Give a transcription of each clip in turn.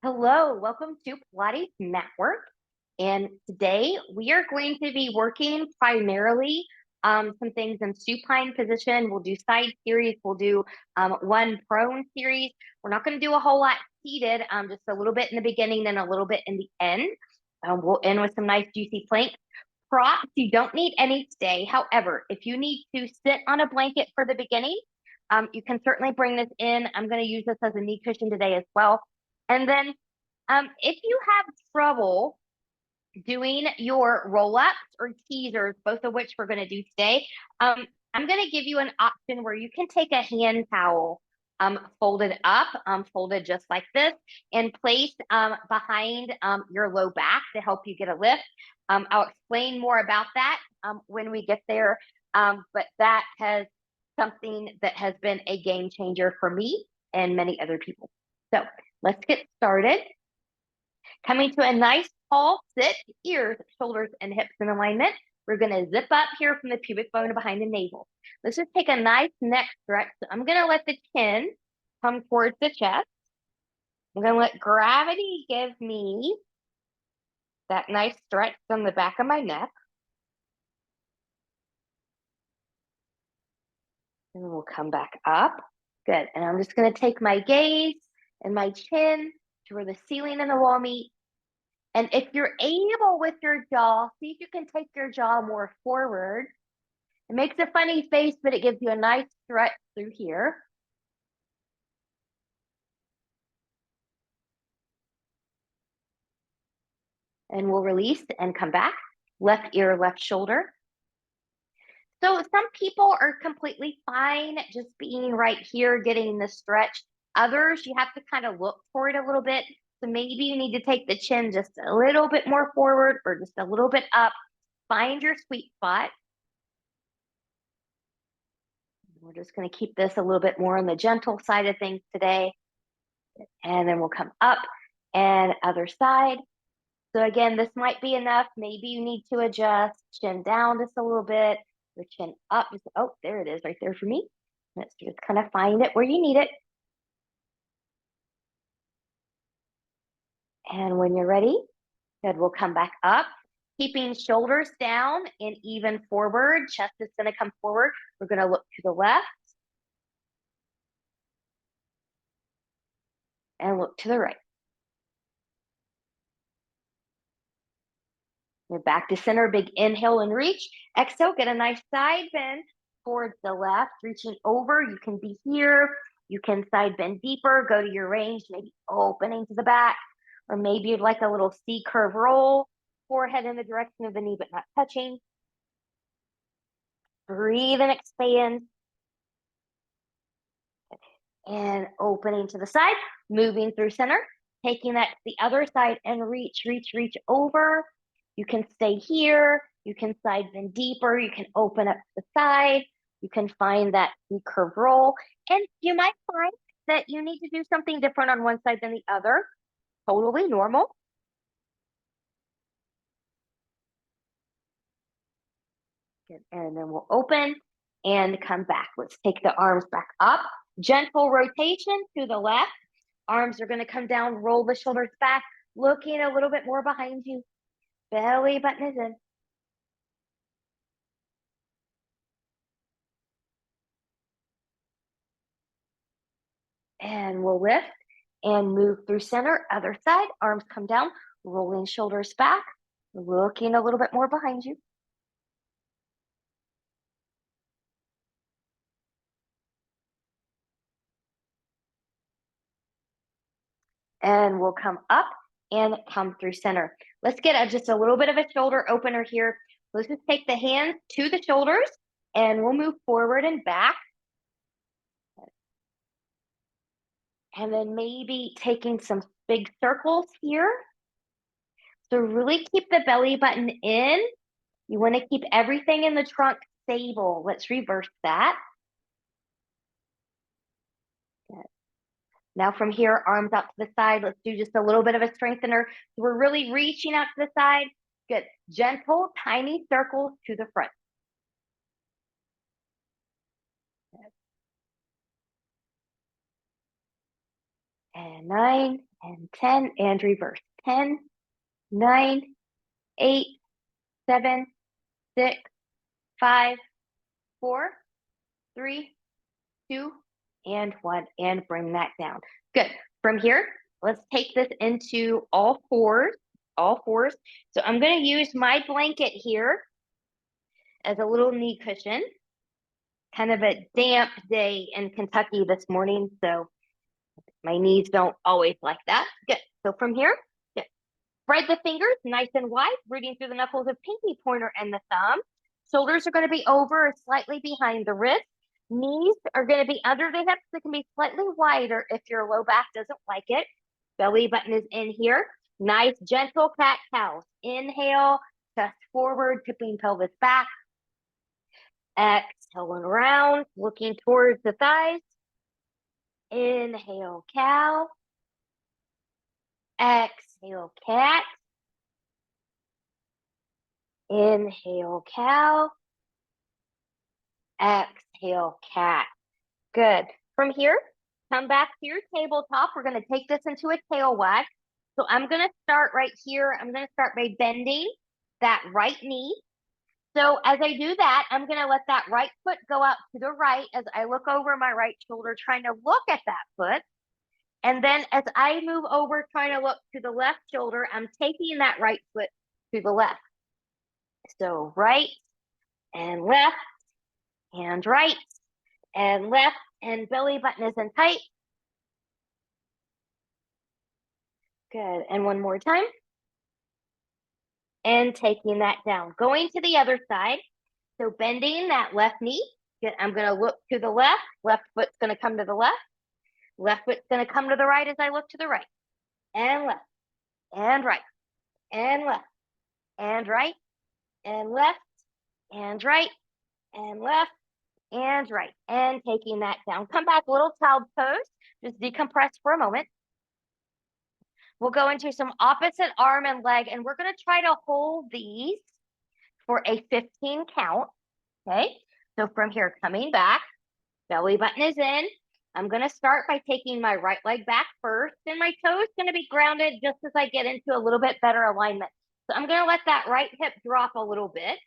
Hello, welcome to Pilates Matwork. And today we are going to be working primarily some things in supine position. We'll do side series. We'll do one prone series. We're not going to do a whole lot seated, just a little bit in the beginning and a little bit in the end. We'll end with some nice juicy planks. Props, you don't need any today. However, if you need to sit on a blanket for the beginning, you can certainly bring this in. I'm going to use this as a knee cushion today as well. And then if you have trouble doing your roll-ups or teasers, both of which we're going to do today, I'm going to give you an option where you can take a hand towel folded up, folded just like this, and place behind your low back to help you get a lift. I'll explain more about that when we get there, but that has something that has been a game changer for me and many other people. So let's get started. Coming to a nice tall sit, ears, shoulders, and hips in alignment. We're going to zip up here from the pubic bone behind the navel. Let's just take a nice neck stretch. So I'm going to let the chin come towards the chest. I'm going to let gravity give me that nice stretch from the back of my neck. And then we'll come back up. Good. And I'm just going to take my gaze and my chin to where the ceiling and the wall meet. And if you're able with your jaw, see if you can take your jaw more forward. It makes a funny face, but it gives you a nice stretch through here. And we'll release and come back. Left ear, left shoulder. So some people are completely fine just being right here, getting the stretch. Others, you have to kind of look for it a little bit. So maybe you need to take the chin just a little bit more forward or just a little bit up. Find your sweet spot. We're just going to keep this a little bit more on the gentle side of things today. And then we'll come up and other side. So again, this might be enough. Maybe you need to adjust, chin down just a little bit, your chin up. Oh, there it is right there for me. Let's just kind of find it where you need it. And when you're ready, good, we'll come back up. Keeping shoulders down and even forward. Chest is going to come forward. We're going to look to the left. And look to the right. We're back to center, big inhale and reach. Exhale, get a nice side bend towards the left, reaching over. You can be here. You can side bend deeper, go to your range, maybe opening to the back, or maybe you'd like a little C curve roll, forehead in the direction of the knee, but not touching. Breathe and expand. And opening to the side, moving through center, taking that to the other side and reach, reach, reach over. You can stay here. You can side bend deeper. You can open up to the side. You can find that curve roll. And you might find that you need to do something different on one side than the other. Totally normal. Good. And then we'll open and come back. Let's take the arms back up. Gentle rotation to the left. Arms are going to come down, roll the shoulders back, looking a little bit more behind you. Belly button is in. And we'll lift and move through center. Other side, arms come down, rolling shoulders back, looking a little bit more behind you. And we'll come up and come through center. Let's get just a little bit of a shoulder opener here. Let's just take the hands to the shoulders and we'll move forward and back. And then maybe taking some big circles here. So really keep the belly button in. You want to keep everything in the trunk stable. Let's reverse that. Good. Now from here, arms out to the side. Let's do just a little bit of a strengthener. So we're really reaching out to the side. Good. Gentle, tiny circles to the front. Good. And 9, and 10, and reverse. 10, 9, 8, 7, 6, 5, 4, 3, 2, and 1, and bring that down. Good. From here, let's take this into all fours, all fours. So I'm going to use my blanket here as a little knee cushion. Kind of a damp day in Kentucky this morning, so my knees don't always like that. Good. So from here, good. Spread the fingers nice and wide, rooting through the knuckles of pinky, pointer, and the thumb. Shoulders are going to be over or slightly behind the wrist. Knees are going to be under the hips. They can be slightly wider if your low back doesn't like it. Belly button is in here. Nice, gentle cat-cow. Inhale, chest forward, tipping pelvis back. Exhaling around, looking towards the thighs. Inhale, cow. Exhale, cat. Inhale, cow. Exhale, cat. Good. From here, come back to your tabletop. We're going to take this into a tail wag. So I'm going to start right here. I'm going to start by bending that right knee. So as I do that, I'm going to let that right foot go out to the right as I look over my right shoulder, trying to look at that foot. And then as I move over, trying to look to the left shoulder, I'm taking that right foot to the left. So right and left and right and left, and belly button is in tight. Good. And one more time. And taking that down. Going to the other side. So bending that left knee. Good. I'm going to look to the left. Left foot's going to come to the left. Left foot's going to come to the right as I look to the right. And left. And right. And left. And right. And left. And right. And left. And right. And taking that down. Come back, little child pose. Just decompress for a moment. We'll go into some opposite arm and leg, and we're going to try to hold these for a 15 count. Okay. So from here, coming back, belly button is in. I'm going to start by taking my right leg back first, and my toes going to be grounded just as I get into a little bit better alignment. So I'm going to let that right hip drop a little bit.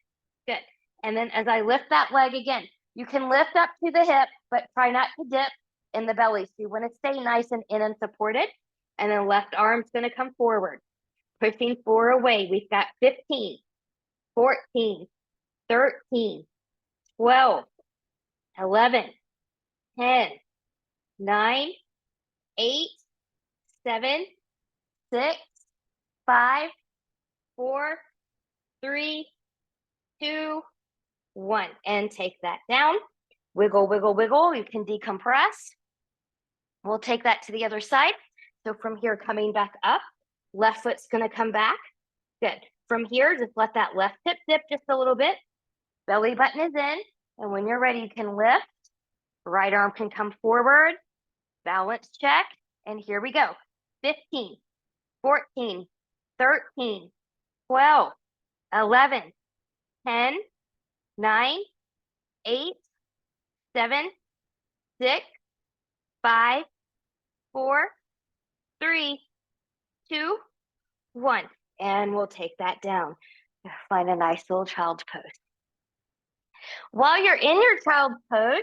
Good. And then as I lift that leg again, you can lift up to the hip, but try not to dip in the belly. So you want to stay nice and in and supported. And then left arm's going to come forward, pushing 4 away. We've got 15, 14, 13, 12, 11, 10, 9, 8, 7, 6, 5, 4, 3, 2, 1. And take that down. Wiggle, wiggle, wiggle. You can decompress. We'll take that to the other side. So from here, coming back up, left foot's going to come back. Good. From here, just let that left hip dip just a little bit. Belly button is in. And when you're ready, you can lift. Right arm can come forward. Balance check. And here we go. 15, 14, 13, 12, 11, 10, 9, 8, 7, 6, 5, 4, 3, 2, 1. And we'll take that down. Find a nice little child's pose. While you're in your child's pose,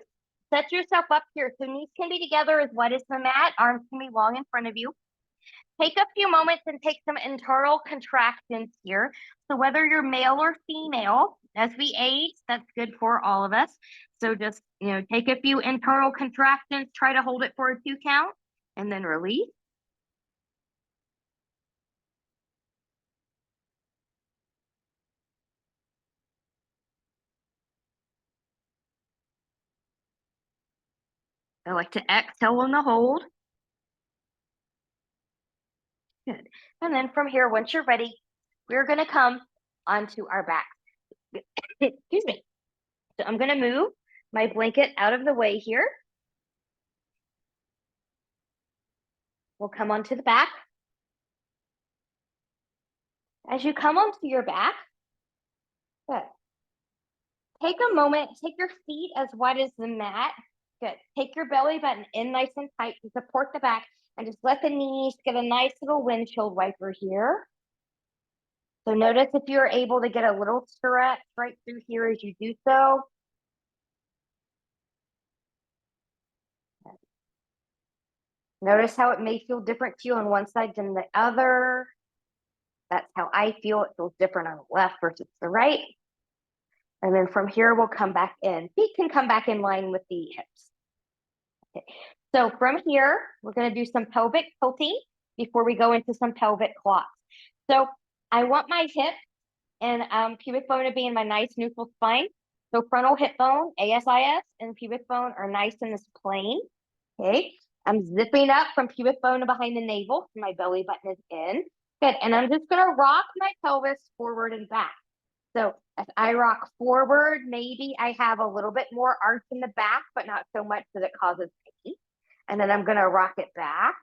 set yourself up here. So knees can be together as wide as the mat. Arms can be long in front of you. Take a few moments and take some internal contractions here. So whether you're male or female, as we age, that's good for all of us. So just, take a few internal contractions, try to hold it for a 2 count, and then release. I like to exhale on the hold. Good. And then from here, once you're ready, we're going to come onto our back. Excuse me. So I'm going to move my blanket out of the way here. We'll come onto the back. As you come onto your back, good. Take a moment, take your feet as wide as the mat. Good. Take your belly button in nice and tight to support the back. and just let the knees get a nice little windshield wiper here. So notice if you're able to get a little stretch right through here as you do so. Notice how it may feel different to you on one side than the other. That's how I feel. It feels different on the left versus the right. And then from here, we'll come back in. Feet can come back in line with the hips. Okay. So from here, we're going to do some pelvic tilting before we go into some pelvic clots. So I want my hip and pubic bone to be in my nice neutral spine. So frontal hip bone, ASIS, and pubic bone are nice in this plane. Okay. I'm zipping up from pubic bone to behind the navel. So my belly button is in. Good. And I'm just going to rock my pelvis forward and back. So as I rock forward, maybe I have a little bit more arch in the back, but not so much that it causes pain. And then I'm going to rock it back.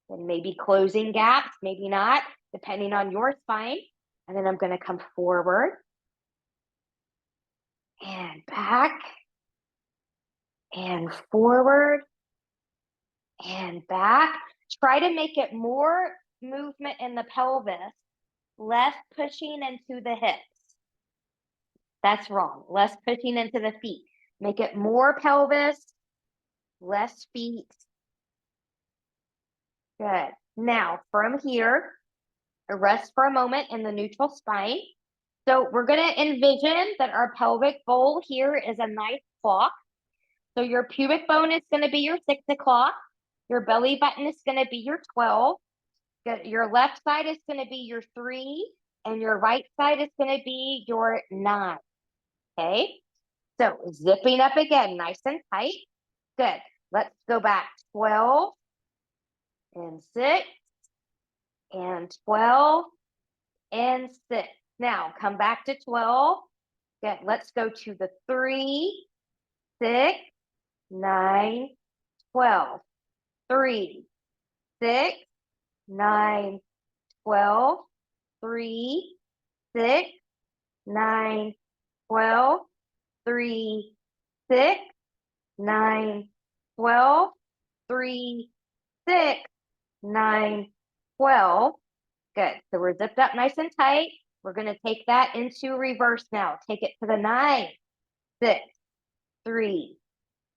And maybe closing gaps, maybe not, depending on your spine. And then I'm going to come forward and back and forward and back. Try to make it more movement in the pelvis, less pushing into the hips. That's wrong. Less pushing into the feet. Make it more pelvis, less feet. Good. Now, from here, rest for a moment in the neutral spine. So we're going to envision that our pelvic bowl here is a nice clock. So your pubic bone is going to be your 6 o'clock. Your belly button is going to be your 12. Your left side is going to be your 3. And your right side is going to be your 9. Okay. So zipping up again, nice and tight. Good. Let's go back. 12 and 6 and 12 and 6. Now come back to 12. Good. Let's go to the 3, 6, 9, 12. 3, 6, 9, 12. 3, 6, 9, 12. 3, 6, 9, 12. 3, 6, 9, 12. Good. So we're zipped up nice and tight. We're going to take that into reverse now. Take it to the 9, 6, 3,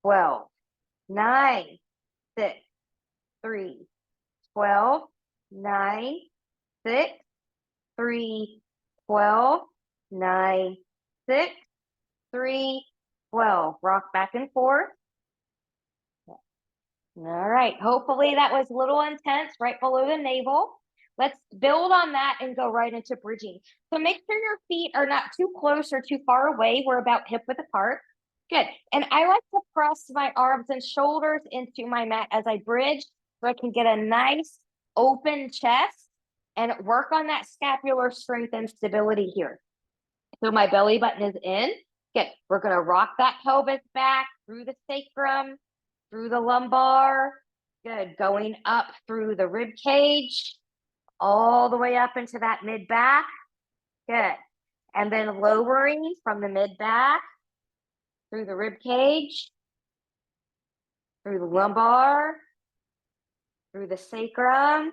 12, 9, 6, 3, 12, 9, 6, 3, 12, 9, 6, 3, 12. Rock back and forth. All right. Hopefully that was a little intense right below the navel. Let's build on that and go right into bridging. So make sure your feet are not too close or too far away. We're about hip width apart. Good. And I like to press my arms and shoulders into my mat as I bridge so I can get a nice open chest and work on that scapular strength and stability here. So my belly button is in. Good. We're going to rock that pelvis back through the sacrum, through the lumbar. Good. Going up through the rib cage, all the way up into that mid back. Good. And then lowering from the mid back through the rib cage, through the lumbar, through the sacrum,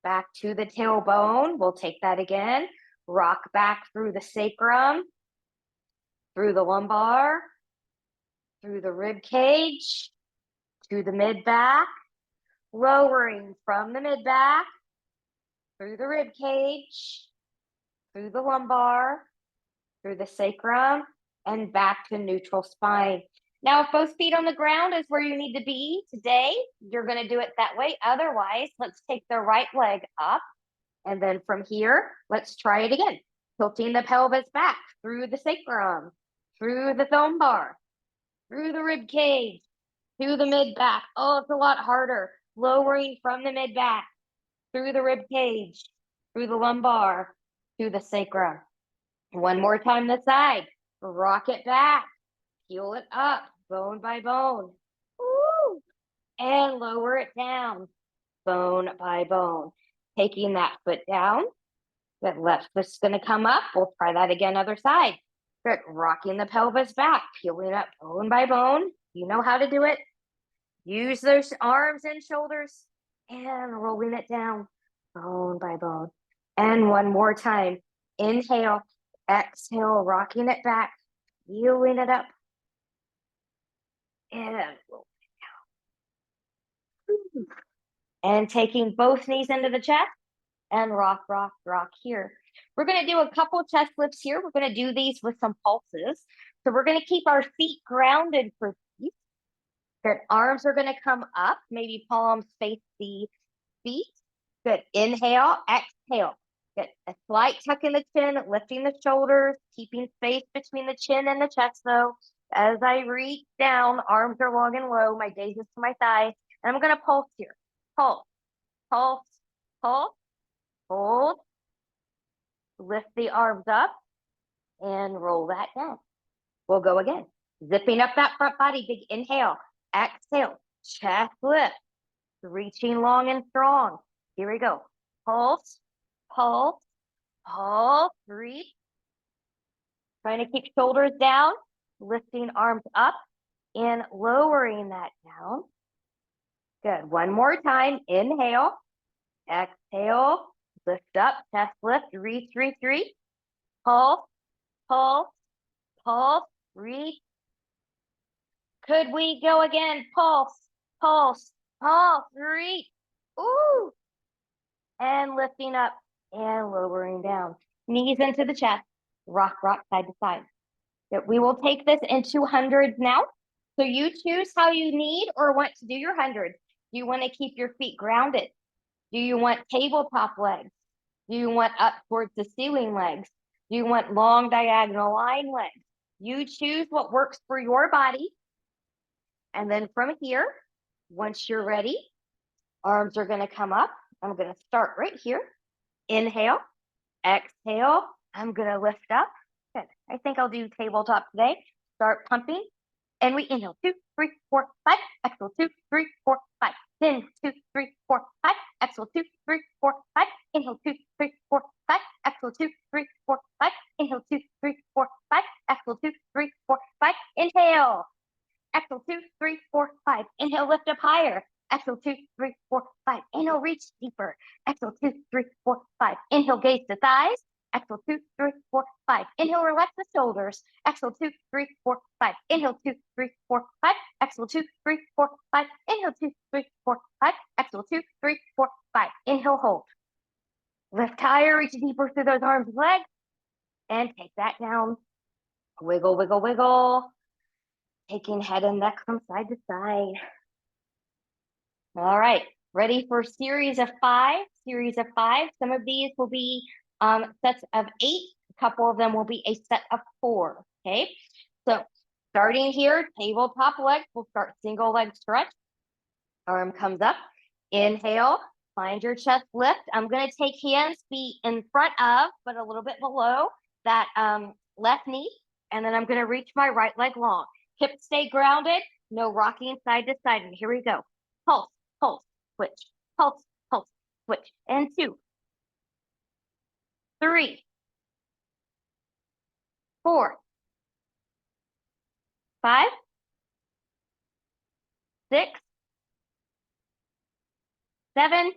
back to the tailbone. We'll take that again. Rock back through the sacrum, through the lumbar, through the rib cage, to the mid back, lowering from the mid back, through the rib cage, through the lumbar, through the sacrum, and back to neutral spine. Now, if both feet on the ground is where you need to be today, you're going to do it that way. Otherwise, let's take the right leg up. And then from here, let's try it again. Tilting the pelvis back through the sacrum, through the lumbar, through the rib cage, to the mid back. Oh, it's a lot harder. Lowering from the mid back, through the rib cage, through the lumbar, to the sacrum. One more time this side. Rock it back. Peel it up, bone by bone. Woo! And lower it down, bone by bone. Taking that foot down. That left foot's going to come up. We'll try that again, other side. Good. Rocking the pelvis back, peeling up bone by bone. You know how to do it. Use those arms and shoulders and rolling it down bone by bone. And one more time. Inhale, exhale, rocking it back, heeling it up, and taking both knees into the chest and rock, rock, rock here. We're going to do a couple chest lifts here. We're going to do these with some pulses. So we're going to keep our feet grounded for these. Good. Arms are going to come up, maybe palms face the feet. Good. Inhale, exhale. Good. A slight tuck in the chin, lifting the shoulders, keeping space between the chin and the chest though. As I reach down, arms are long and low, my gaze is to my thighs, and I'm going to pulse here. Pulse, pulse, pulse, hold, lift the arms up, and roll that down. We'll go again. Zipping up that front body, big inhale, exhale, chest lift, reaching long and strong. Here we go. Pulse, pulse, pulse, reach. Trying to keep shoulders down, lifting arms up and lowering that down. Good. One more time. Inhale, exhale, lift up, chest lift, reach, reach, reach. Pulse, pulse, pulse, reach. Could we go again? Pulse, pulse, pulse, reach. Ooh. And lifting up and lowering down. Knees into the chest. Rock, rock, side to side. We will take this into hundreds now. So you choose how you need or want to do your hundreds. Do you want to keep your feet grounded? Do you want tabletop legs? Do you want up towards the ceiling legs? Do you want long diagonal line legs? You choose what works for your body. And then from here, once you're ready, arms are going to come up. I'm going to start right here. Inhale, exhale. I'm going to lift up. Good. I think I'll do tabletop today. Start pumping. And we inhale 2, 3, 4, 5. Exhale 2, 3, 4, 5. Then 2, 3, 4, 5. Exhale 2, 3, 4, 5. Inhale 2, 3, 4, 5. Exhale 2, 3, 4, 5. Inhale 2, 3, 4, 5. Exhale 2, 3, 4, 5. Inhale. Exhale 2, 3, 4, 5. Inhale, lift up higher. Exhale 2, 3, 4, 5. Inhale, reach deeper. Exhale 2, 3, 4, 5. Inhale, gaze the thighs. Exhale 2, 3, 4, 5. Inhale, relax the shoulders. Exhale 2, 3, 4, 5. Inhale 2, 3, 4, 5. Exhale 2, 3, 4, 5. Inhale 2, 3, 4, 5. Exhale 2, 3, 4, 5. Inhale, hold. Lift higher, reach deeper through those arms and legs. And take that down. Wiggle, wiggle, wiggle. Taking head and neck from side to side. All right, ready for series of 5? Series of 5. Some of these will be sets of 8. A couple of them will be a set of 4. Okay, so starting here, tabletop legs. We'll start single leg stretch. Arm comes up. Inhale, find your chest lift. I'm going to take hands, feet in front of, but a little bit below that left knee. And then I'm going to reach my right leg long. Hips stay grounded, no rocking side to side. And here we go. Pulse, pulse, switch, pulse, pulse, switch. And 2, 3, 4, 5, 6, 7,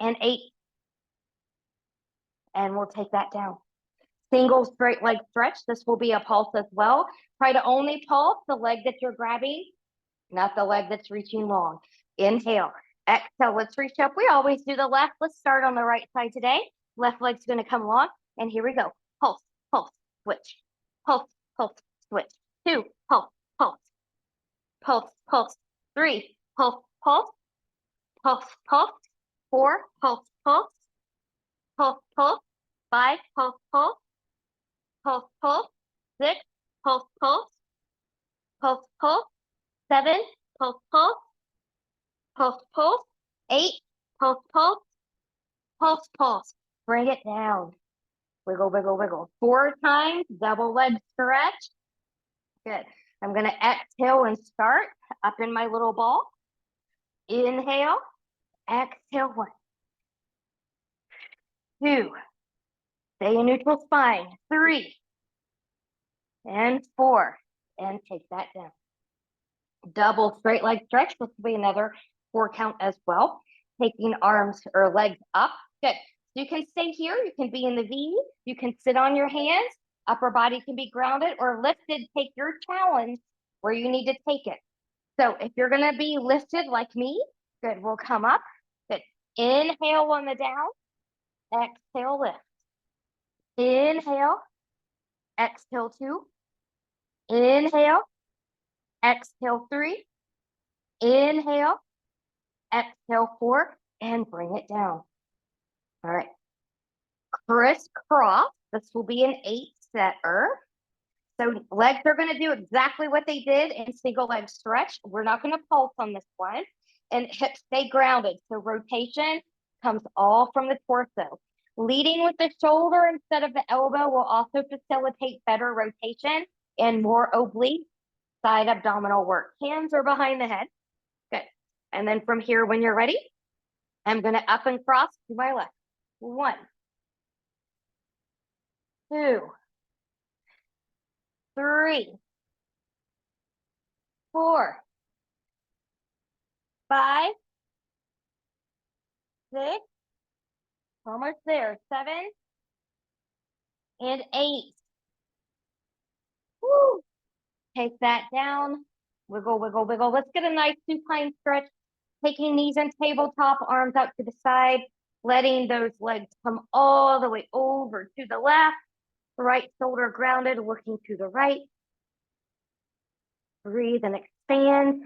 and 8. And we'll take that down. Single straight leg stretch. This will be a pulse as well. Try to only pulse the leg that you're grabbing, not the leg that's reaching long. Inhale, exhale, let's reach up. We always do the left. Let's start on the right side today. Left leg's going to come long. And here we go. Pulse, pulse, switch. Pulse, pulse, switch. 2, pulse, pulse. Pulse, pulse. 3, pulse, pulse. Pulse, pulse. 4, pulse, pulse. Pulse, pulse. 5, pulse, pulse. Pulse, pulse. 6, pulse, pulse. Pulse, pulse. 7, pulse, pulse. Pulse, pulse. 8, pulse, pulse. Pulse, pulse. Bring it down. Wiggle, wiggle, wiggle. 4 times, double leg stretch. Good. I'm going to exhale and start up in my little ball. Inhale, exhale, 1, 2, stay in neutral spine, 3, and 4, and take that down. Double straight leg stretch. This will be another 4 count as well. Taking arms or legs up. Good. So you can stay here. You can be in the V. You can sit on your hands. Upper body can be grounded or lifted. Take your challenge where you need to take it. So if you're going to be lifted like me, good, we'll come up. Good. Inhale on the down. Exhale, lift. Inhale. Exhale, 2. Inhale. Exhale, 3. Inhale. Exhale, 4. And bring it down. All right. Crisscross. This will be an 8-setter. So legs are going to do exactly what they did in single leg stretch. We're not going to pulse on this one. And hips stay grounded. So rotation comes all from the torso. Leading with the shoulder instead of the elbow will also facilitate better rotation and more oblique side abdominal work. Hands are behind the head. Good. And then from here, when you're ready, I'm going to up and cross to my left. 1, 2, 3, 4, 5, 6, almost there, 7, and 8. Woo. Take that down. Wiggle, wiggle, wiggle. Let's get a nice supine stretch. Taking knees and tabletop, arms out to the side, letting those legs come all the way over to the left. Right shoulder grounded, looking to the right. Breathe and expand.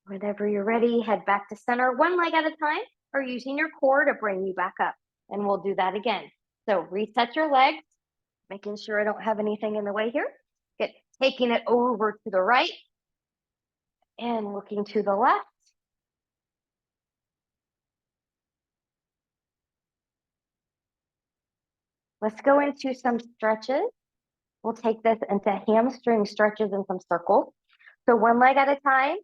Whenever you're ready, head back to center, one leg at a time, or using your core to bring you back up. And we'll do that again. So reset your legs, making sure I don't have anything in the way here. Get taking it over to the right and looking to the left. Let's go into some stretches. We'll take this into hamstring stretches and some circles. So one leg at a time,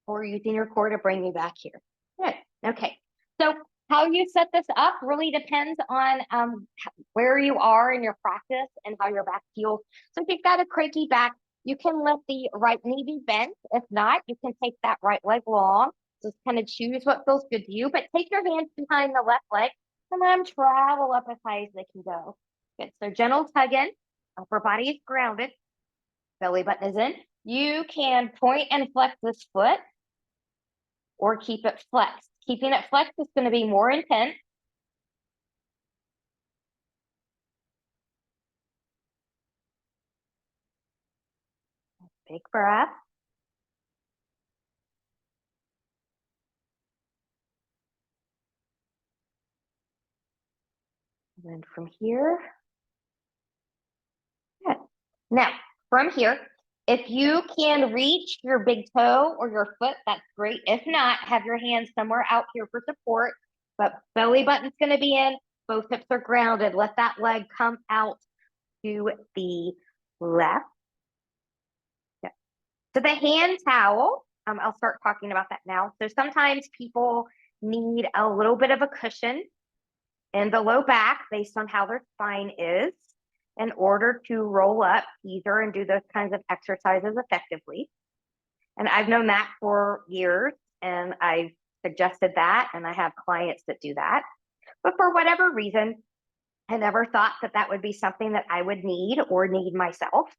or using your core to bring you back here. Good. Okay. So how you set this up really depends on where you are in your practice and how your back feels. So if you've got a cranky back, you can let the right knee be bent. If not, you can take that right leg long. Just kind of choose what feels good to you, but take your hands behind the left leg and let them travel up as high as they can go. Good. So gentle tug in, upper body is grounded, belly button is in. You can point and flex this foot or keep it flexed. Keeping it flexed is going to be more intense. Big breath. And then from here, good. Now, from here, if you can reach your big toe or your foot, that's great. If not, have your hands somewhere out here for support. But belly button's going to be in. Both hips are grounded. Let that leg come out to the left. Yeah. So the hand towel, I'll start talking about that now. So sometimes people need a little bit of a cushion in the low back based on how their spine is in order to roll up easier and do those kinds of exercises effectively. And I've known that for years, and I've suggested that, and I have clients that do that. But for whatever reason, I never thought that that would be something that I would need or need myself.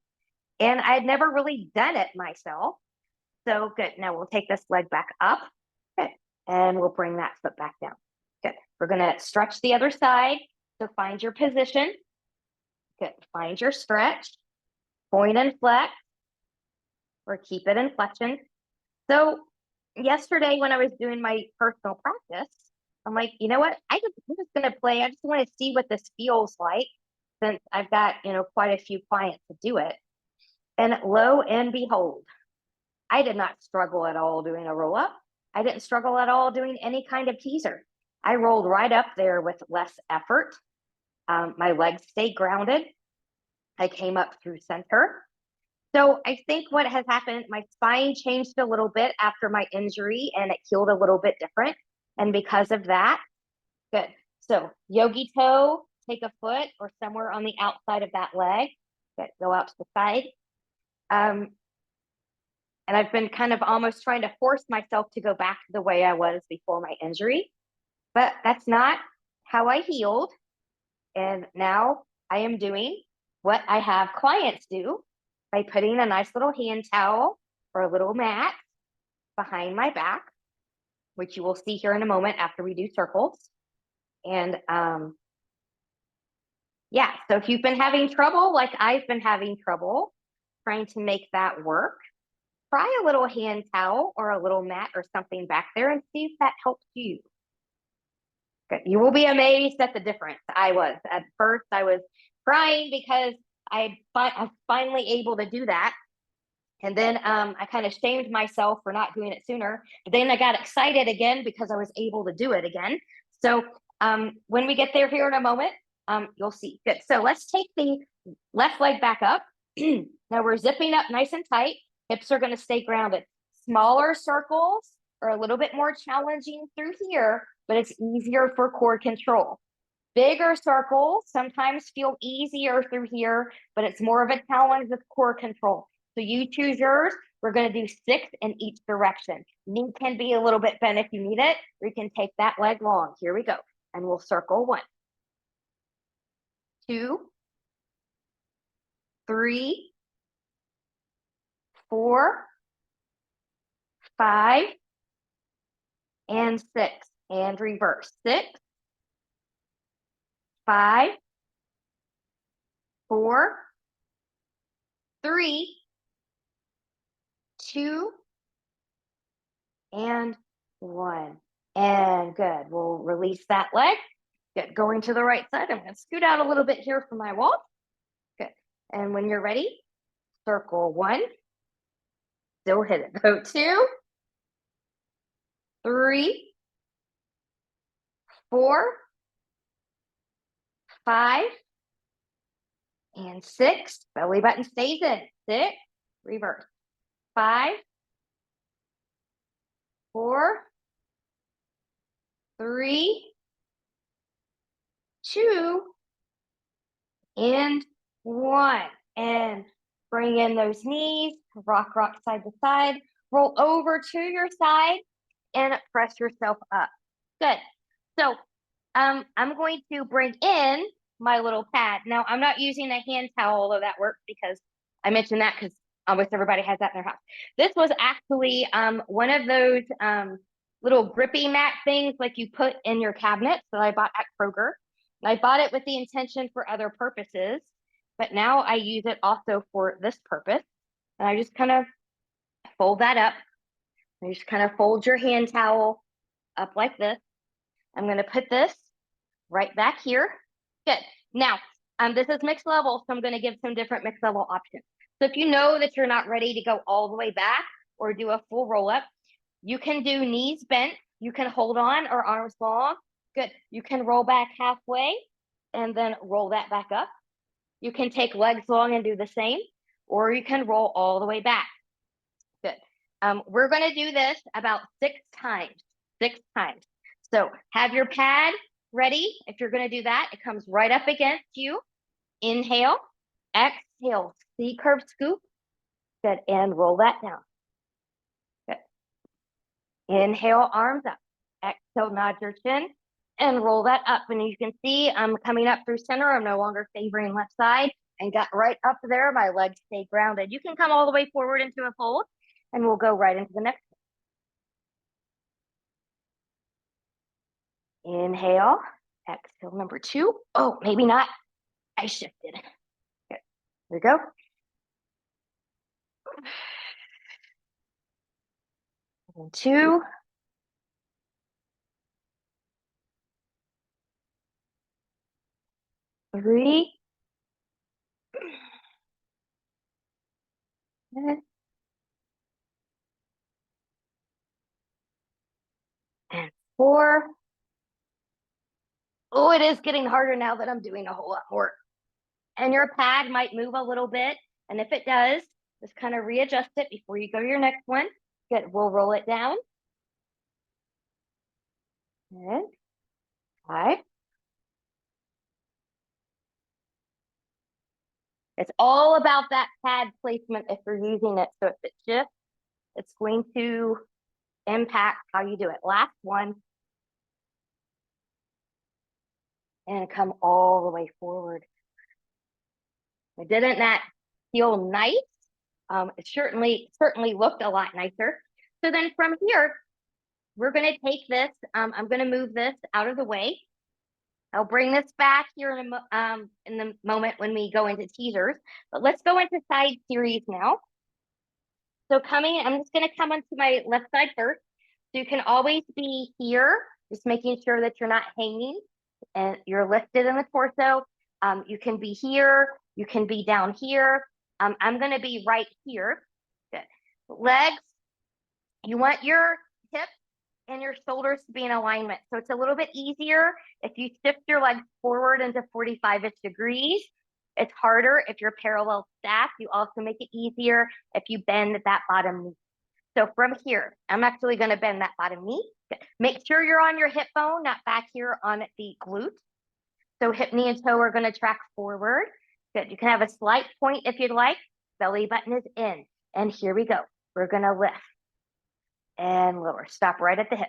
And I had never really done it myself. So good. Now we'll take this leg back up. Good. And we'll bring that foot back down. Good. We're going to stretch the other side. So find your position. Good. Find your stretch. Point and flex. Or keep it in flexion. So yesterday when I was doing my personal practice, I'm like, you know what? I'm just going to play. I just want to see what this feels like since I've got, quite a few clients to do it. And lo and behold, I did not struggle at all doing a roll up. I didn't struggle at all doing any kind of teaser. I rolled right up there with less effort. My legs stayed grounded. I came up through center. So I think what has happened, my spine changed a little bit after my injury and it healed a little bit different. And because of that, good. So yogi toe, take a foot or somewhere on the outside of that leg. Good. Go out to the side. Um, and I've been kind of almost trying to force myself to go back to the way I was before my injury, but that's not how I healed. And now I am doing what I have clients do by putting a nice little hand towel or a little mat behind my back, which you will see here in a moment after we do circles. And yeah, so if you've been having trouble, like I've been having trouble trying to make that work, try a little hand towel or a little mat or something back there and see if that helps you. Good. You will be amazed at the difference. I was at first, I was crying because I was finally able to do that. And then I kind of shamed myself for not doing it sooner. But then I got excited again because I was able to do it again. So when we get there here in a moment, you'll see. Good. So let's take the left leg back up. Now we're zipping up nice and tight. Hips are going to stay grounded. Smaller circles are a little bit more challenging through here, but it's easier for core control. Bigger circles sometimes feel easier through here, but it's more of a challenge with core control. So you choose yours. We're going to do 6 in each direction. Knee can be a little bit bent if you need it, or you can take that leg long. Here we go. And we'll circle 1, 2, 3, 4, 5, and 6. And reverse. 6, 5, 4, 3, 2, and 1. And good. We'll release that leg. Good. Going to the right side. I'm going to scoot out a little bit here from my wall. Good. And when you're ready, circle 1. Still hit it. Go 2, 3, 4, 5, and 6. Belly button stays in. 6. Reverse. 5, 4, 3, 2, and 1. And bring in those knees, rock side to side, roll over to your side, and press yourself up. Good. So I'm going to bring in my little pad. Now, I'm not using a hand towel, although that works because I mentioned that because almost everybody has that in their house. This was actually one of those little grippy mat things like you put in your cabinet that I bought at Kroger. I bought it with the intention for other purposes, but now I use it also for this purpose. And I just kind of fold that up. You just kind of fold your hand towel up like this. I'm going to put this right back here. Good. Now, this is mixed level, so I'm going to give some different mixed level options. So if you know that you're not ready to go all the way back or do a full roll up, you can do knees bent. You can hold on or arms long. Good. You can roll back halfway and then roll that back up. You can take legs long and do the same, or you can roll all the way back. Good. We're going to do this about 6 times. 6 times. So have your pad ready. If you're going to do that, it comes right up against you. Inhale, exhale, C curve scoop. Good. And roll that down. Good. Inhale, arms up. Exhale, nod your chin and roll that up. And you can see I'm coming up through center. I'm no longer favoring left side and got right up there. My legs stay grounded. You can come all the way forward into a fold and we'll go right into the next one. Inhale, exhale, number 2. Oh, maybe not. I shifted. Good. Here we go. And 2. 3. And 4. Oh, it is getting harder now that I'm doing a whole lot more. And your pad might move a little bit. And if it does, just kind of readjust it before you go to your next one. Good. We'll roll it down. And 5, It's all about that pad placement if you're using it. So if it shifts, it's going to impact how you do it. Last one. And come all the way forward. Didn't that feel nice? It certainly looked a lot nicer. So then from here, we're going to take this. I'm going to move this out of the way. I'll bring this back here in the moment when we go into teasers. But let's go into side series now. So I'm just going to come onto my left side first. So you can always be here, just making sure that you're not hanging and you're lifted in the torso. You can be here. You can be down here. I'm going to be right here. Good. Legs, you want your hips and your shoulders to be in alignment. So it's a little bit easier if you shift your legs forward into 45-ish degrees. It's harder if you're parallel stacked. You also make it easier if you bend that bottom knee. So from here, I'm actually going to bend that bottom knee. Make sure you're on your hip bone, not back here on the glute. So hip, knee, and toe are going to track forward. Good. You can have a slight point if you'd like. Belly button is in. And here we go. We're going to lift and lower. Stop right at the hip.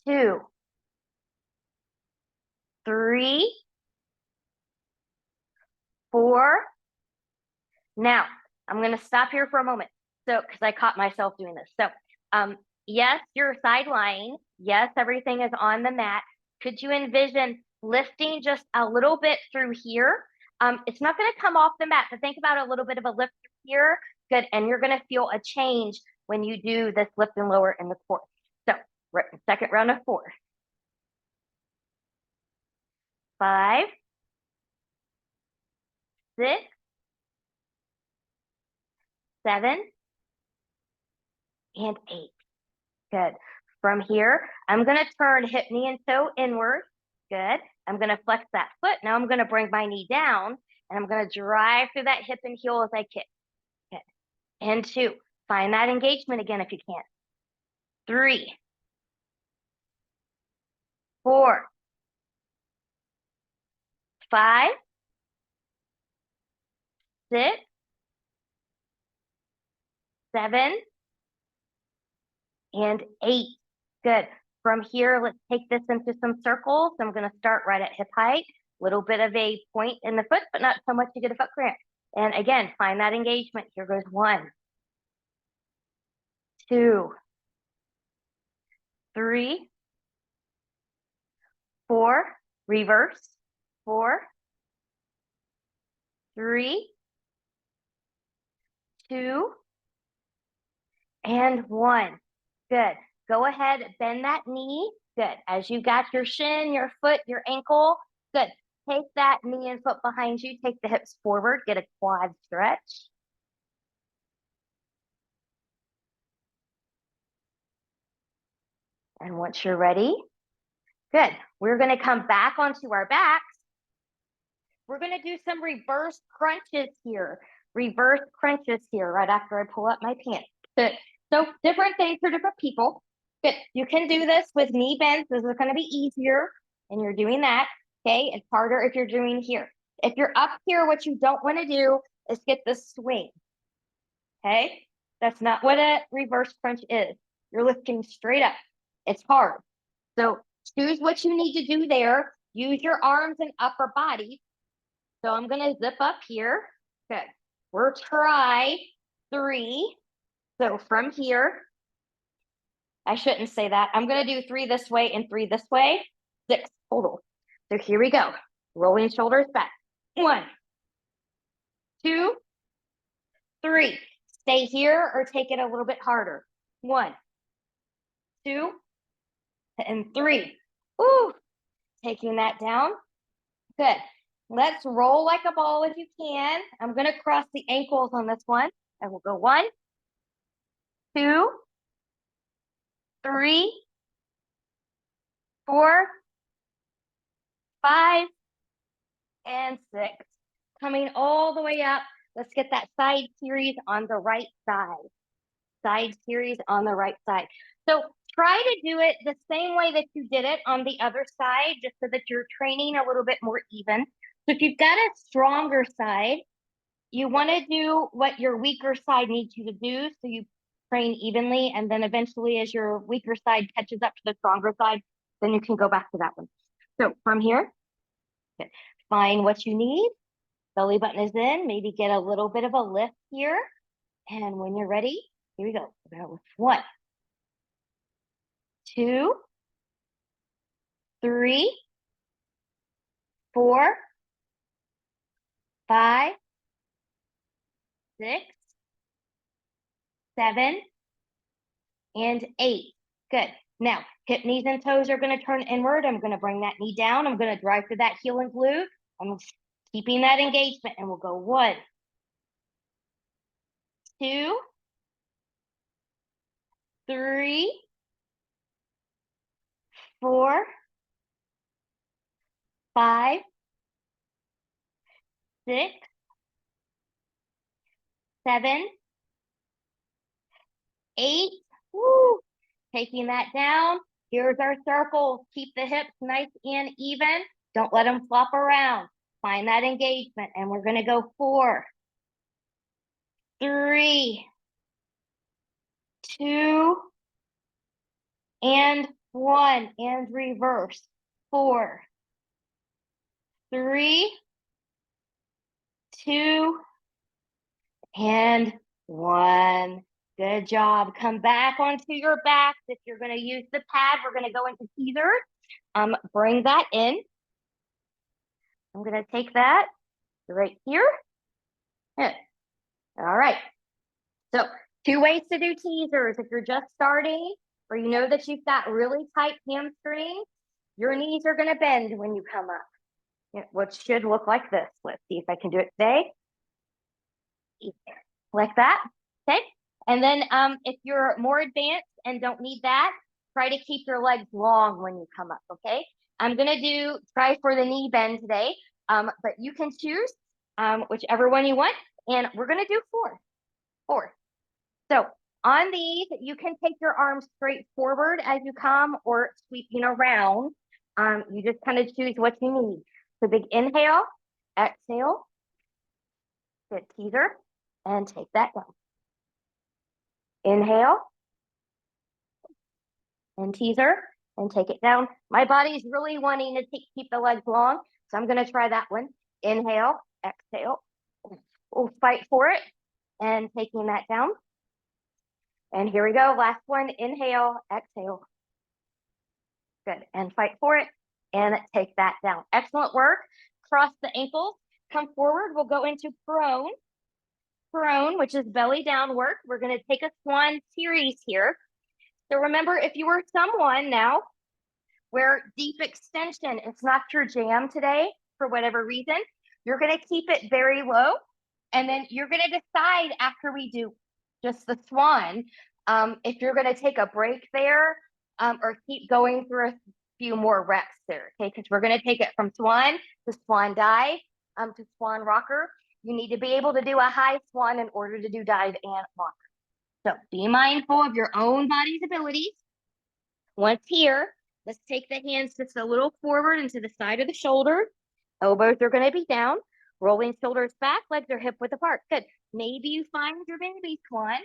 2, 3, 4. Now, I'm going to stop here for a moment. So, because I caught myself doing this. So, yes, you're side lying. Yes, everything is on the mat. Could you envision lifting just a little bit through here? It's not going to come off the mat, but think about a little bit of a lift here. Good. And you're going to feel a change when you do this lift and lower in the core. So, second round of 4. 5, 6, 7, and 8. Good. From here, I'm going to turn hip, knee, and toe inward. Good. I'm going to flex that foot. Now I'm going to bring my knee down, and I'm going to drive through that hip and heel as I kick. Good. And 2. Find that engagement again if you can. 3, 4, 5, 6, 7, and 8. Good. From here, let's take this into some circles. I'm going to start right at hip height. Little bit of a point in the foot, but not so much to get a foot cramp. And again, find that engagement. Here goes 1, 2, 3, 4, reverse, 4, 3, 2, and 1. Good. Go ahead, bend that knee. Good. As you got your shin, your foot, your ankle. Good. Take that knee and foot behind you. Take the hips forward. Get a quad stretch. And once you're ready, good. We're going to come back onto our backs. We're going to do some reverse crunches here. Reverse crunches here right after I pull up my pants. Good. So different things for different people. Good. You can do this with knee bends. This is going to be easier. And you're doing that. Okay. It's harder if you're doing here. If you're up here, what you don't want to do is get the swing. Okay. That's not what a reverse crunch is. You're lifting straight up. It's hard. So choose what you need to do there. Use your arms and upper body. So I'm going to zip up here. Good. We're try 3. So from here, I shouldn't say that. I'm going to do 3 this way and 3 this way. 6 total. So here we go. Rolling shoulders back. 1, 2, 3. Stay here or take it a little bit harder. 1, 2, and 3. Ooh, taking that down. Good. Let's roll like a ball if you can. I'm going to cross the ankles on this one. And we'll go 1, 2, 3, 4, 5, and 6. Coming all the way up. Let's get that side series on the right side. Side series on the right side. So try to do it the same way that you did it on the other side, just so that you're training a little bit more even. So if you've got a stronger side, you want to do what your weaker side needs you to do, so you train evenly, and then eventually as your weaker side catches up to the stronger side, then you can go back to that one. So from here, find what you need. Belly button is in, maybe get a little bit of a lift here. And when you're ready, here we go. We're gonna lift 1, 2, 3, 4, 5, 6, 7, and 8. Good. Now, hip, knees, and toes are going to turn inward. I'm going to bring that knee down. I'm going to drive through that heel and glute. I'm keeping that engagement, and we'll go 1, 2, 3, 4, 5, 6, 7, 8. Woo! Taking that down. Here's our circle. Keep the hips nice and even. Don't let them flop around. Find that engagement. And we're going to go 4, 3, 2, and 1. And reverse. 4, 3, 2, and 1. Good job. Come back onto your backs. If you're going to use the pad, we're going to go into teasers. Bring that in. I'm going to take that right here. Good. All right. So 2 ways to do teasers. If you're just starting, or you know that you've got really tight hamstrings, your knees are going to bend when you come up. What should look like this. Let's see if I can do it today. Like that. Okay. And then if you're more advanced and don't need that, try to keep your legs long when you come up. Okay. I'm going to try for the knee bend today, but you can choose whichever one you want. And we're going to do 4. So on these, you can take your arms straight forward as you come or sweeping around. You just kind of choose what you need. So big inhale, exhale, good teaser, and take that down. Inhale, and teaser, and take it down. My body's really wanting to keep the legs long, so I'm going to try that one. Inhale, exhale. We'll fight for it, and taking that down. And here we go. Last one. Inhale, exhale. Good. And fight for it, and take that down. Excellent work. Cross the ankles. Come forward. We'll go into prone. Prone, which is belly down work. We're going to take a swan series here. So remember, if you were someone now where deep extension is not your jam today, for whatever reason, you're going to keep it very low. And then you're going to decide after we do just the swan, if you're going to take a break there or keep going through a few more reps there. Okay, because we're going to take it from swan to swan dive to swan rocker. You need to be able to do a high swan in order to do dive and rocker. So be mindful of your own body's abilities. Once here, let's take the hands just a little forward into the side of the shoulder. Elbows are going to be down. Rolling shoulders back, legs are hip width apart. Good. Maybe you find your baby swan.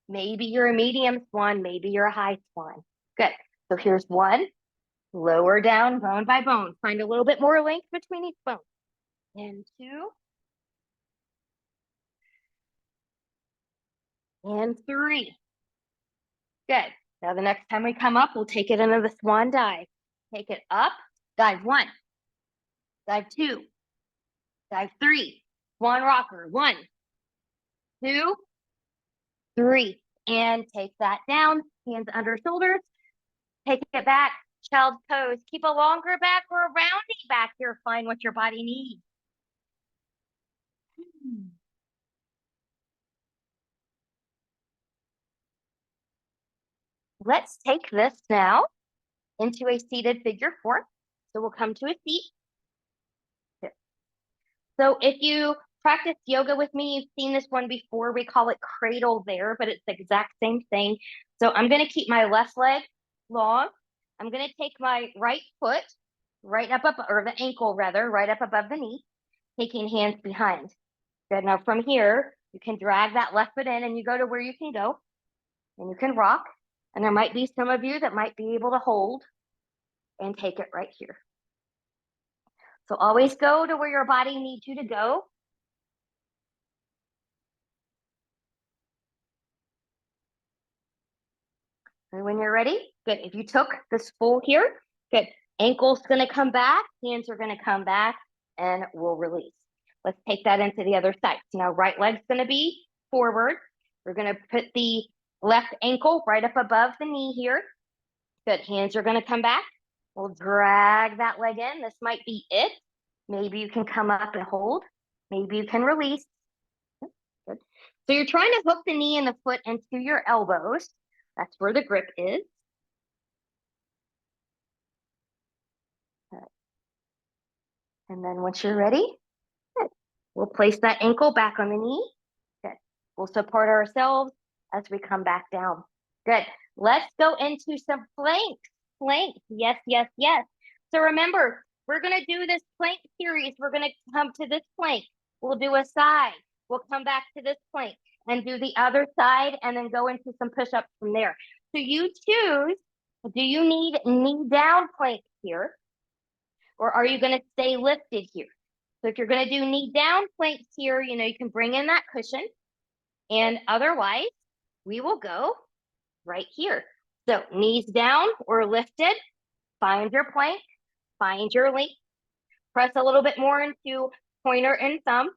Maybe you're a medium swan. Maybe you're a high swan. Good. So here's 1. Lower down, bone by bone. Find a little bit more length between each bone. And 2. And 3. Good. Now the next time we come up, we'll take it into the swan dive. Take it up, dive 1, dive 2, dive 3, swan rocker, 1, 2, 3, and take that down, hands under shoulders, take it back, child's pose. Keep a longer back or a rounding back here, find what your body needs. Let's take this now into a seated figure 4. So we'll come to a seat. So if you practice yoga with me, you've seen this one before. We call it cradle there, but it's the exact same thing. So I'm going to keep my left leg long. I'm going to take my right foot right up, or the ankle rather, right up above the knee, taking hands behind. Good. Now from here, you can drag that left foot in and you go to where you can go and you can rock. And there might be some of you that might be able to hold and take it right here. So always go to where your body needs you to go. And when you're ready, good. If you took this full here, good. Ankle's gonna come back, hands are gonna come back, and we'll release. Let's take that into the other side. So now right leg's gonna be forward. We're gonna put the left ankle right up above the knee here. Good, hands are gonna come back. We'll drag that leg in. This might be it. Maybe you can come up and hold. Maybe you can release. Good. So you're trying to hook the knee and the foot into your elbows. That's where the grip is. Good. And then once you're ready, good. We'll place that ankle back on the knee. Good. We'll support ourselves as we come back down. Good. Let's go into some planks. Planks. Yes, yes, yes. So remember, we're going to do this plank series. We're going to come to this plank. We'll do a side. We'll come back to this plank and do the other side and then go into some push-ups from there. So you choose, do you need knee down plank here? Or are you going to stay lifted here? So if you're going to do knee down planks here, you can bring in that cushion. And otherwise, we will go right here. So knees down or lifted, find your plank, find your length, press a little bit more into pointer and thumb.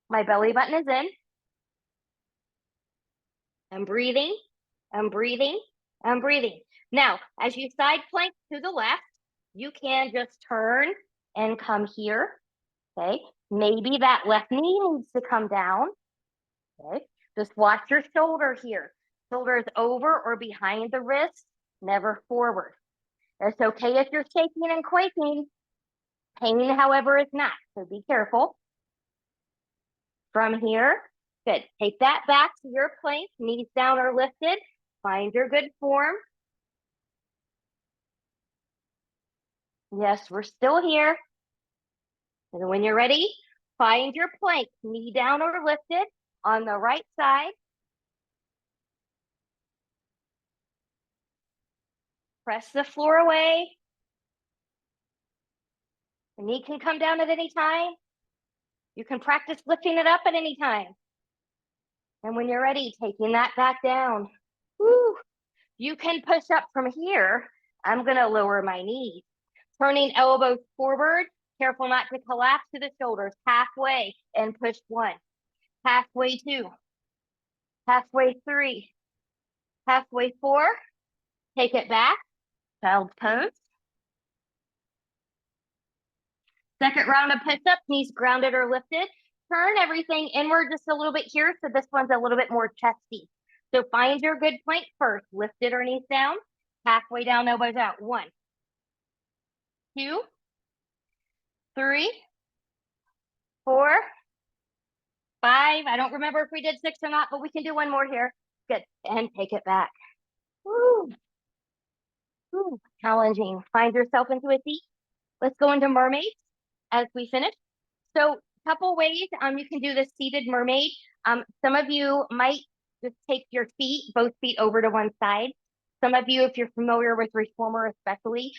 My belly button is in. I'm breathing, I'm breathing, I'm breathing. Now, as you side plank to the left, you can just turn and come here, okay? Maybe that left knee needs to come down, okay? Just watch your shoulder here. Shoulders over or behind the wrist, never forward. It's okay if you're shaking and quaking. Pain, however, is not, so be careful. From here, good. Take that back to your plank, knees down or lifted. Find your good form. Yes, we're still here. And when you're ready, find your plank, knee down or lifted on the right side. Press the floor away. The knee can come down at any time. You can practice lifting it up at any time. And when you're ready, taking that back down. Woo. You can push up from here. I'm going to lower my knees. Turning elbows forward. Careful not to collapse to the shoulders. Halfway and push 1. Halfway 2. Halfway 3. Halfway 4. Take it back. Child's pose. Second round of push-ups, knees grounded or lifted. Turn everything inward just a little bit here, so this one's a little bit more chesty. So find your good plank first. Lifted or knees down. Halfway down, elbows out. 1, 2, 3, 4, 5. I don't remember if we did 6 or not, but we can do one more here. Good. And take it back. Woo. Woo. Challenging. Find yourself into a seat. Let's go into mermaids as we finish. So a couple ways you can do this seated mermaid. Some of you might just take your feet, both feet over to one side. Some of you, if you're familiar with reformer especially,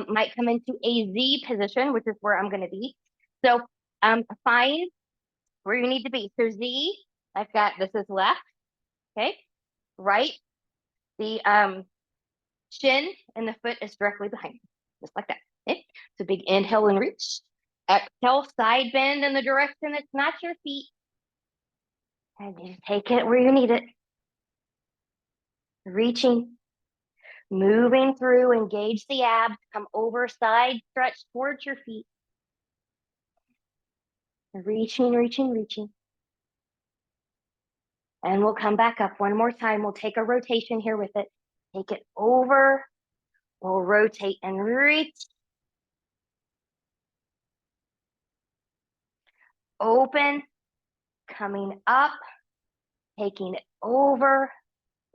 might come into a Z position, which is where I'm going to be. So find where you need to be. So Z, I've got, this is left, okay? Right, the shin and the foot is directly behind, just like that, okay? So big inhale and reach. Exhale, side bend in the direction that's not your feet. And you take it where you need it. Reaching, moving through, engage the abs, come over, side stretch towards your feet. Reaching, reaching, reaching. And we'll come back up one more time. We'll take a rotation here with it. Take it over. We'll rotate and reach. Open, coming up, taking it over.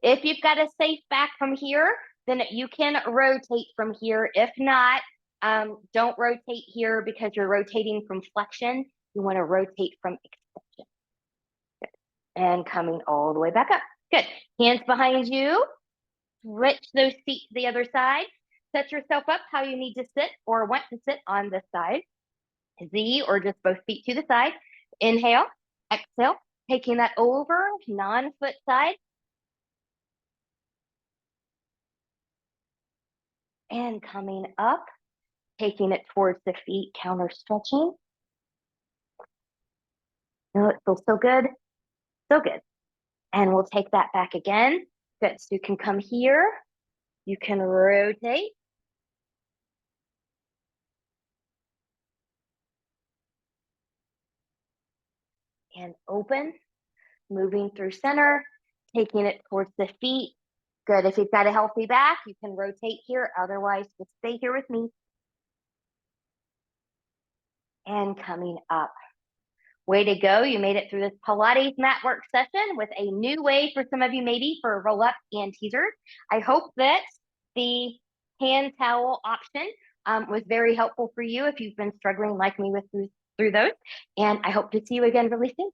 If you've got a safe back from here, then you can rotate from here. If not, don't rotate here because you're rotating from flexion. You want to rotate from extension. and coming all the way back up. Good. Hands behind you. Switch those feet to the other side. Set yourself up how you need to sit or want to sit on this side. Z or just both feet to the side. Inhale, exhale, taking that over, non-foot side. And coming up, taking it towards the feet, counter stretching. Oh, it feels so good. So good. And we'll take that back again. Good. So you can come here. You can rotate. And open. Moving through center. Taking it towards the feet. Good. If you've got a healthy back, you can rotate here. Otherwise, just stay here with me. And coming up. Way to go. You made it through this Pilates mat work session with a new way for some of you maybe for roll up and teasers. I hope that the hand towel option was very helpful for you if you've been struggling like me with through those. And I hope to see you again really soon.